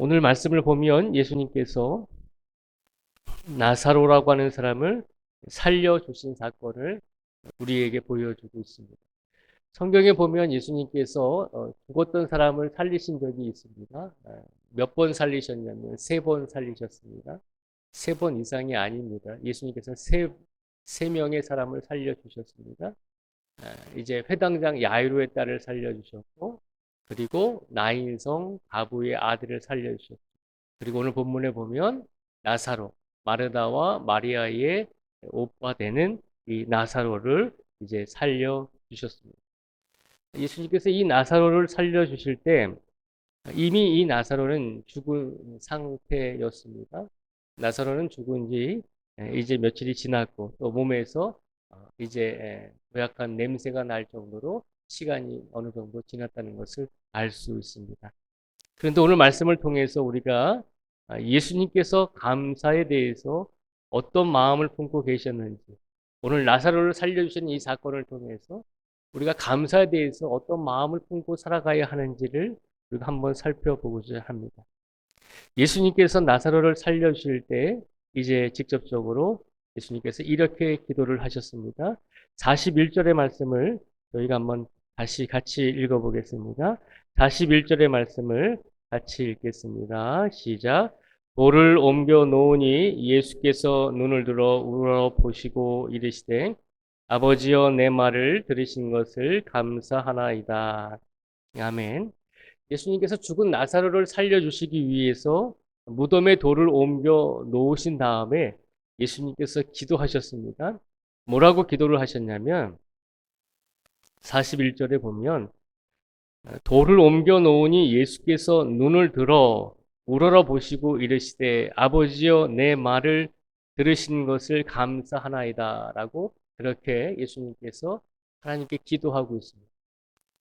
오늘 말씀을 보면 예수님께서 나사로라고 하는 사람을 살려주신 사건을 우리에게 보여주고 있습니다. 성경에 보면 예수님께서 죽었던 사람을 살리신 적이 있습니다. 몇 번 살리셨냐면 3번 살리셨습니다. 3번 이상이 아닙니다. 예수님께서 세 명의 사람을 살려주셨습니다. 이제 회당장 야이로의 딸을 살려주셨고, 그리고 나인성 가부의 아들을 살려주셨고, 그리고 오늘 본문에 보면 나사로, 마르다와 마리아의 오빠 되는 이 나사로를 이제 살려주셨습니다. 예수님께서 이 나사로를 살려주실 때 이미 이 나사로는 죽은 상태였습니다. 나사로는 죽은 지 이제 며칠이 지났고 또 몸에서 이제 고약한 냄새가 날 정도로 시간이 어느 정도 지났다는 것을 알 수 있습니다. 그런데 오늘 말씀을 통해서 우리가 예수님께서 감사에 대해서 어떤 마음을 품고 계셨는지, 오늘 나사로를 살려주신 이 사건을 통해서 우리가 감사에 대해서 어떤 마음을 품고 살아가야 하는지를 우리가 한번 살펴보고자 합니다. 예수님께서 나사로를 살려주실 때 이제 직접적으로 예수님께서 이렇게 기도를 하셨습니다. 41절의 말씀을 저희가 한번 다시 같이 읽어보겠습니다. 41절의 말씀을 같이 읽겠습니다. 시작. 돌을 옮겨 놓으니 예수께서 눈을 들어 우러러 보시고 이르시되 아버지여 내 말을 들으신 것을 감사하나이다. 아멘. 예수님께서 죽은 나사로를 살려주시기 위해서 무덤에 돌을 옮겨 놓으신 다음에 예수님께서 기도하셨습니다. 뭐라고 기도를 하셨냐면 41절에 보면 돌을 옮겨 놓으니 예수께서 눈을 들어 우러러 보시고 이르시되 아버지여 내 말을 들으신 것을 감사하나이다 라고 그렇게 예수님께서 하나님께 기도하고 있습니다.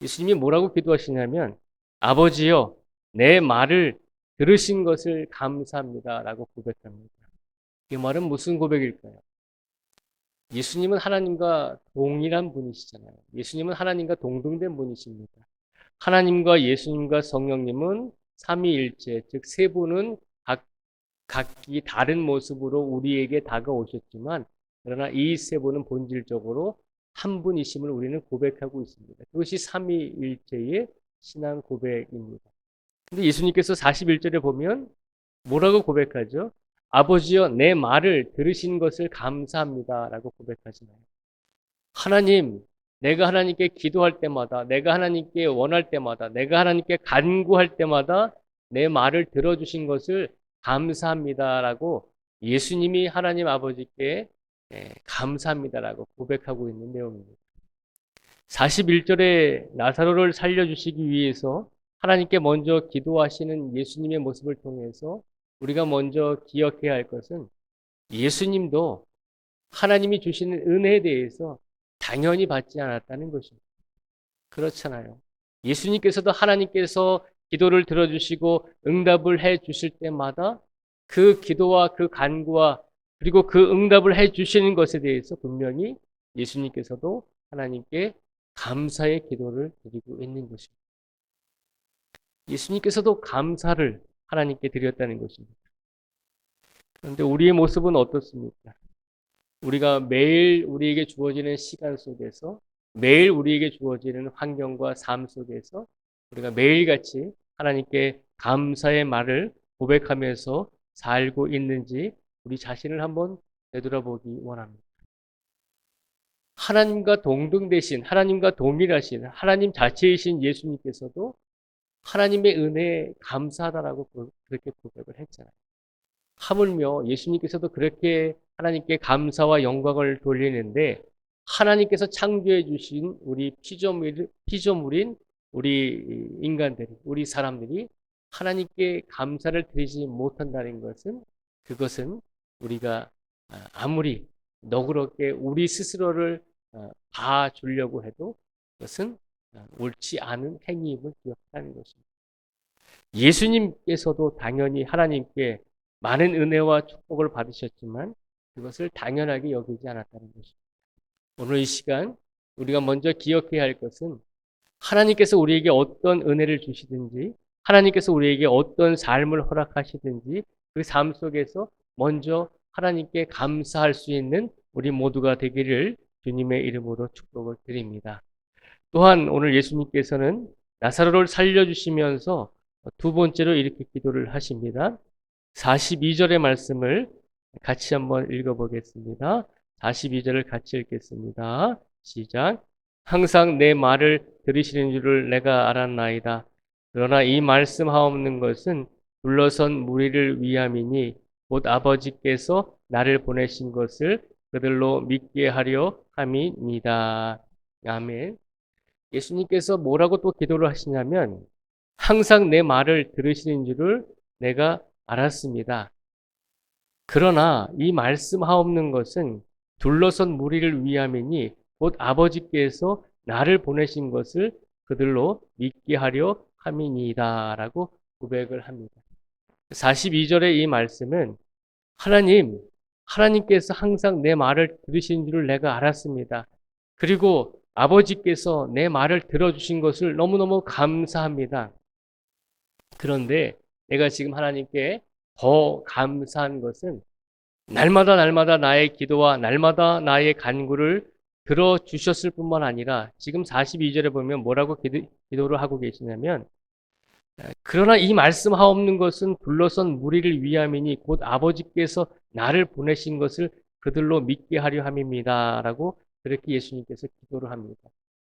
예수님이 뭐라고 기도하시냐면 아버지여 내 말을 들으신 것을 감사합니다 라고 고백합니다. 이 말은 무슨 고백일까요? 예수님은 하나님과 동일한 분이시잖아요. 예수님은 하나님과 동등된 분이십니다. 하나님과 예수님과 성령님은 삼위일체, 즉 세 분은 각기 다른 모습으로 우리에게 다가오셨지만 그러나 이 세 분은 본질적으로 한 분이심을 우리는 고백하고 있습니다. 그것이 삼위일체의 신앙 고백입니다. 근데 예수님께서 41절에 보면 뭐라고 고백하죠? 아버지여 내 말을 들으신 것을 감사합니다 라고 고백하시나요? 하나님, 내가 하나님께 기도할 때마다, 내가 하나님께 원할 때마다, 내가 하나님께 간구할 때마다 내 말을 들어주신 것을 감사합니다라고 예수님이 하나님 아버지께 감사합니다라고 고백하고 있는 내용입니다. 41절에 나사로를 살려주시기 위해서 하나님께 먼저 기도하시는 예수님의 모습을 통해서 우리가 먼저 기억해야 할 것은 예수님도 하나님이 주시는 은혜에 대해서 당연히 받지 않았다는 것입니다. 그렇잖아요. 예수님께서도 하나님께서 기도를 들어주시고 응답을 해 주실 때마다 그 기도와 그 간구와 그리고 그 응답을 해 주시는 것에 대해서 분명히 예수님께서도 하나님께 감사의 기도를 드리고 있는 것입니다. 예수님께서도 감사를 하나님께 드렸다는 것입니다. 그런데 우리의 모습은 어떻습니까? 우리가 매일 우리에게 주어지는 시간 속에서 매일 우리에게 주어지는 환경과 삶 속에서 우리가 매일같이 하나님께 감사의 말을 고백하면서 살고 있는지 우리 자신을 한번 되돌아보기 원합니다. 하나님과 동등되신, 하나님과 동일하신, 하나님 자체이신 예수님께서도 하나님의 은혜에 감사하다라고 그렇게 고백을 했잖아요. 하물며 예수님께서도 그렇게 하나님께 감사와 영광을 돌리는데 하나님께서 창조해 주신 우리 피조물인 우리 인간들이, 우리 사람들이 하나님께 감사를 드리지 못한다는 것은 그것은 우리가 아무리 너그럽게 우리 스스로를 봐주려고 해도 그것은 옳지 않은 행위임을 기억하는 것입니다. 예수님께서도 당연히 하나님께 많은 은혜와 축복을 받으셨지만 그것을 당연하게 여기지 않았다는 것입니다. 오늘 이 시간 우리가 먼저 기억해야 할 것은 하나님께서 우리에게 어떤 은혜를 주시든지 하나님께서 우리에게 어떤 삶을 허락하시든지 그 삶 속에서 먼저 하나님께 감사할 수 있는 우리 모두가 되기를 주님의 이름으로 축복을 드립니다. 또한 오늘 예수님께서는 나사로를 살려주시면서 두 번째로 이렇게 기도를 하십니다. 42절의 말씀을 같이 한번 읽어보겠습니다. 42절을 같이 읽겠습니다. 시작. 항상 내 말을 들으시는 줄을 내가 알았나이다. 그러나 이 말씀하옵는 것은 둘러선 무리를 위함이니 곧 아버지께서 나를 보내신 것을 그들로 믿게 하려 함이니이다. 아멘. 예수님께서 뭐라고 또 기도를 하시냐면 항상 내 말을 들으시는 줄을 내가 알았습니다. 그러나 이 말씀하옵는 것은 둘러선 무리를 위함이니 곧 아버지께서 나를 보내신 것을 그들로 믿게 하려 함이니이다 라고 고백을 합니다. 42절의 이 말씀은 하나님께서 항상 내 말을 들으신 줄을 내가 알았습니다. 그리고 아버지께서 내 말을 들어주신 것을 너무너무 감사합니다. 그런데 내가 지금 하나님께 더 감사한 것은 날마다 나의 기도와 날마다 나의 간구를 들어주셨을 뿐만 아니라 지금 42절에 보면 뭐라고 기도를 하고 계시냐면 그러나 이 말씀하옵는 것은 둘러선 무리를 위함이니 곧 아버지께서 나를 보내신 것을 그들로 믿게 하려 함입니다. 라고 그렇게 예수님께서 기도를 합니다.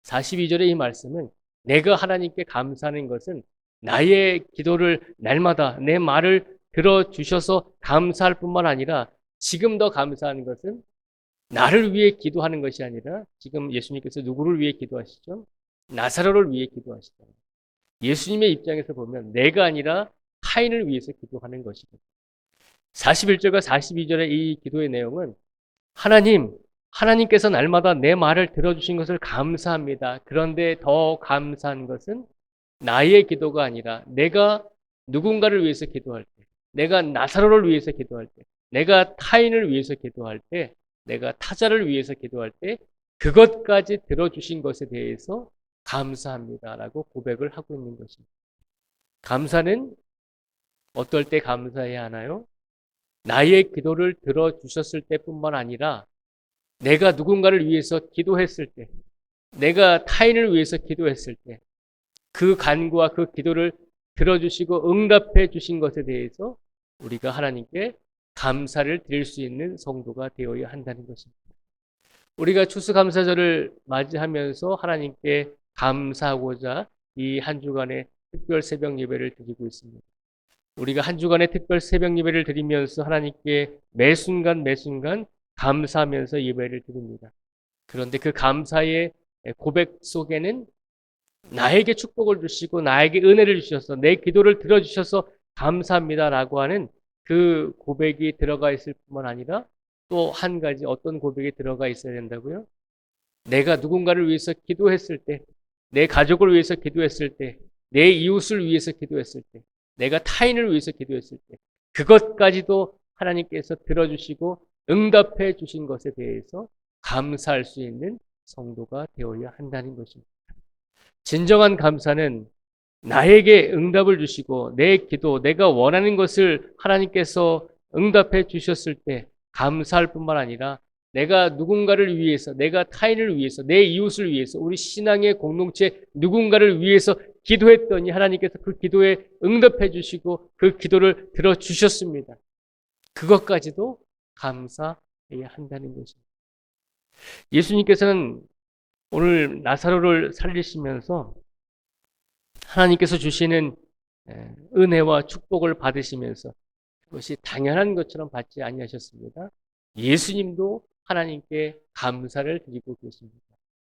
42절의 이 말씀은 내가 하나님께 감사하는 것은 나의 기도를 날마다 내 말을 들어주셔서 감사할 뿐만 아니라 지금 더 감사한 것은 나를 위해 기도하는 것이 아니라 지금 예수님께서 누구를 위해 기도하시죠? 나사로를 위해 기도하시잖아요. 예수님의 입장에서 보면 내가 아니라 타인을 위해서 기도하는 것이거든요. 41절과 42절의 이 기도의 내용은 하나님께서 날마다 내 말을 들어주신 것을 감사합니다. 그런데 더 감사한 것은 나의 기도가 아니라 내가 누군가를 위해서 기도할 때, 내가 나사로를 위해서 기도할 때, 내가 타인을 위해서 기도할 때, 내가 타자를 위해서 기도할 때 그것까지 들어주신 것에 대해서 감사합니다라고 고백을 하고 있는 것입니다. 감사는 어떨 때 감사해야 하나요? 나의 기도를 들어주셨을 때뿐만 아니라 내가 누군가를 위해서 기도했을 때, 내가 타인을 위해서 기도했을 때 그 간구와 그 기도를 들어주시고 응답해 주신 것에 대해서 우리가 하나님께 감사를 드릴 수 있는 성도가 되어야 한다는 것입니다. 우리가 추수감사절을 맞이하면서 하나님께 감사하고자 이 한 주간의 특별 새벽 예배를 드리고 있습니다. 우리가 한 주간의 특별 새벽 예배를 드리면서 하나님께 매 순간 감사하면서 예배를 드립니다. 그런데 그 감사의 고백 속에는 나에게 축복을 주시고 나에게 은혜를 주셔서 내 기도를 들어주셔서 감사합니다라고 하는 그 고백이 들어가 있을 뿐만 아니라 또 한 가지 어떤 고백이 들어가 있어야 된다고요? 내가 누군가를 위해서 기도했을 때, 내 가족을 위해서 기도했을 때, 내 이웃을 위해서 기도했을 때, 내가 타인을 위해서 기도했을 때 그것까지도 하나님께서 들어주시고 응답해 주신 것에 대해서 감사할 수 있는 성도가 되어야 한다는 것입니다. 진정한 감사는 나에게 응답을 주시고 내 기도, 내가 원하는 것을 하나님께서 응답해 주셨을 때 감사할 뿐만 아니라 내가 누군가를 위해서, 내가 타인을 위해서, 내 이웃을 위해서, 우리 신앙의 공동체 누군가를 위해서 기도했더니 하나님께서 그 기도에 응답해 주시고 그 기도를 들어주셨습니다. 그것까지도 감사해야 한다는 것입니다. 예수님께서는 오늘 나사로를 살리시면서 하나님께서 주시는 은혜와 축복을 받으시면서 그것이 당연한 것처럼 받지 아니하셨습니다. 예수님도 하나님께 감사를 드리고 계십니다.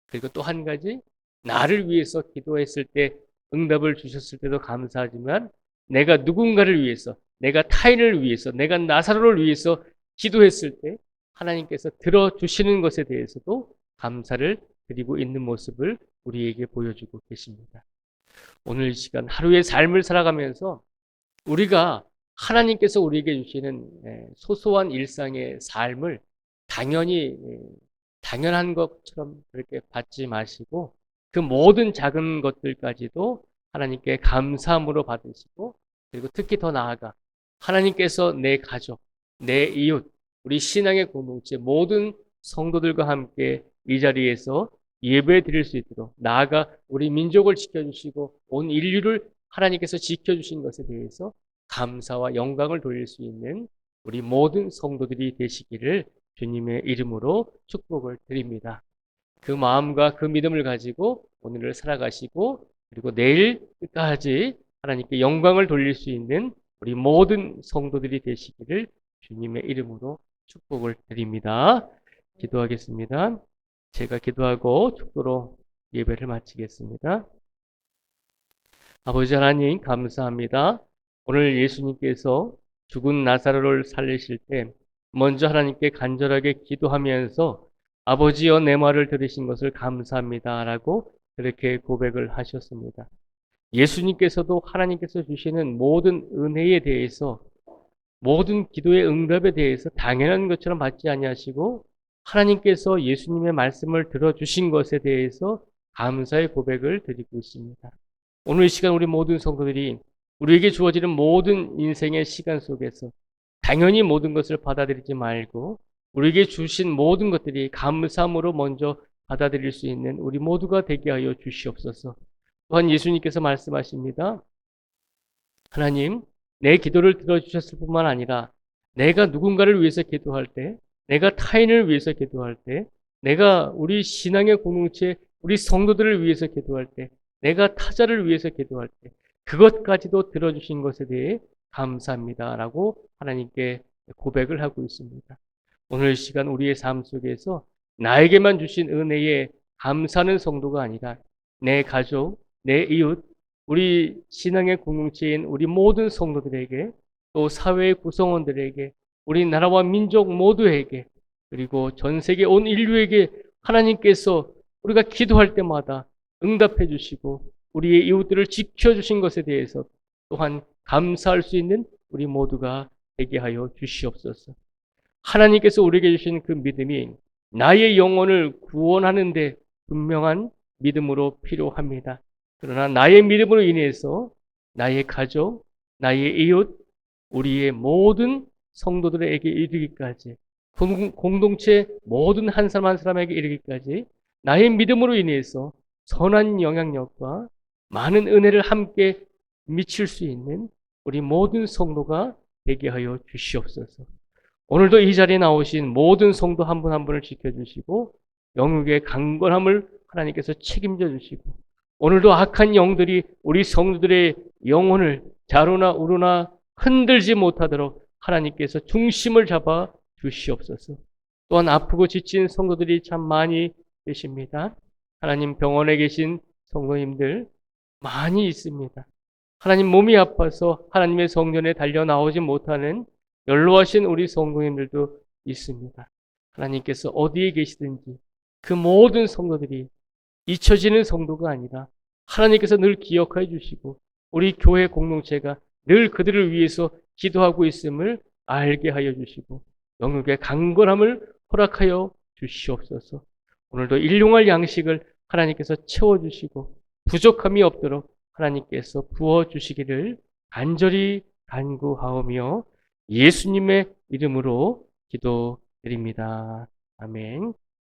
그리고 또 한 가지, 나를 위해서 기도했을 때 응답을 주셨을 때도 감사하지만 내가 누군가를 위해서, 내가 타인을 위해서, 내가 나사로를 위해서 기도했을 때 하나님께서 들어주시는 것에 대해서도 감사를 드리고 있는 모습을 우리에게 보여주고 계십니다. 오늘 이 시간 하루의 삶을 살아가면서 우리가 하나님께서 우리에게 주시는 소소한 일상의 삶을 당연한 것처럼 그렇게 받지 마시고 그 모든 작은 것들까지도 하나님께 감사함으로 받으시고, 그리고 특히 더 나아가 하나님께서 내 가족, 내 이웃, 우리 신앙의 공동체 모든 성도들과 함께 이 자리에서 예배 드릴 수 있도록, 나아가 우리 민족을 지켜주시고 온 인류를 하나님께서 지켜주신 것에 대해서 감사와 영광을 돌릴 수 있는 우리 모든 성도들이 되시기를 주님의 이름으로 축복을 드립니다. 그 마음과 그 믿음을 가지고 오늘을 살아가시고, 그리고 내일 끝까지 하나님께 영광을 돌릴 수 있는 우리 모든 성도들이 되시기를 주님의 이름으로 축복을 드립니다. 기도하겠습니다. 제가 기도하고 축도로 예배를 마치겠습니다. 아버지 하나님 감사합니다. 오늘 예수님께서 죽은 나사로를 살리실 때 먼저 하나님께 간절하게 기도하면서 아버지여 내 말을 들으신 것을 감사합니다 라고 그렇게 고백을 하셨습니다. 예수님께서도 하나님께서 주시는 모든 은혜에 대해서, 모든 기도의 응답에 대해서 당연한 것처럼 받지 아니하시고 하나님께서 예수님의 말씀을 들어주신 것에 대해서 감사의 고백을 드리고 있습니다. 오늘 이 시간 우리 모든 성도들이 우리에게 주어지는 모든 인생의 시간 속에서 당연히 모든 것을 받아들이지 말고 우리에게 주신 모든 것들이 감사함으로 먼저 받아들일 수 있는 우리 모두가 되게 하여 주시옵소서. 또한 예수님께서 말씀하십니다. 하나님, 내 기도를 들어주셨을 뿐만 아니라 내가 누군가를 위해서 기도할 때, 내가 타인을 위해서 기도할 때, 내가 우리 신앙의 공동체, 우리 성도들을 위해서 기도할 때, 내가 타자를 위해서 기도할 때 그것까지도 들어주신 것에 대해 감사합니다 라고 하나님께 고백을 하고 있습니다. 오늘 이 시간 우리의 삶 속에서 나에게만 주신 은혜에 감사하는 성도가 아니라 내 가족, 내 이웃, 우리 신앙의 공동체인 우리 모든 성도들에게, 또 사회의 구성원들에게, 우리 나라와 민족 모두에게, 그리고 전 세계 온 인류에게 하나님께서 우리가 기도할 때마다 응답해 주시고 우리의 이웃들을 지켜주신 것에 대해서 또한 감사할 수 있는 우리 모두가 되게 하여 주시옵소서. 하나님께서 우리에게 주신 그 믿음이 나의 영혼을 구원하는 데 분명한 믿음으로 필요합니다. 그러나 나의 믿음으로 인해서 나의 가족, 나의 이웃, 우리의 모든 성도들에게 이르기까지, 공동체 모든 한 사람 한 사람에게 이르기까지 나의 믿음으로 인해서 선한 영향력과 많은 은혜를 함께 미칠 수 있는 우리 모든 성도가 되게 하여 주시옵소서. 오늘도 이 자리에 나오신 모든 성도 한 분 한 분을 지켜주시고 영육의 강건함을 하나님께서 책임져 주시고, 오늘도 악한 영들이 우리 성도들의 영혼을 좌로나 우로나 흔들지 못하도록 하나님께서 중심을 잡아 주시옵소서. 또한 아프고 지친 성도들이 참 많이 계십니다. 하나님, 병원에 계신 성도님들 많이 있습니다. 하나님, 몸이 아파서 하나님의 성전에 달려 나오지 못하는 연로하신 우리 성도님들도 있습니다. 하나님께서 어디에 계시든지 그 모든 성도들이 잊혀지는 성도가 아니라 하나님께서 늘 기억해 주시고 우리 교회 공동체가 늘 그들을 위해서 기도하고 있음을 알게 하여 주시고 영육의 강건함을 허락하여 주시옵소서. 오늘도 일용할 양식을 하나님께서 채워주시고 부족함이 없도록 하나님께서 부어주시기를 간절히 간구하오며 예수님의 이름으로 기도드립니다. 아멘.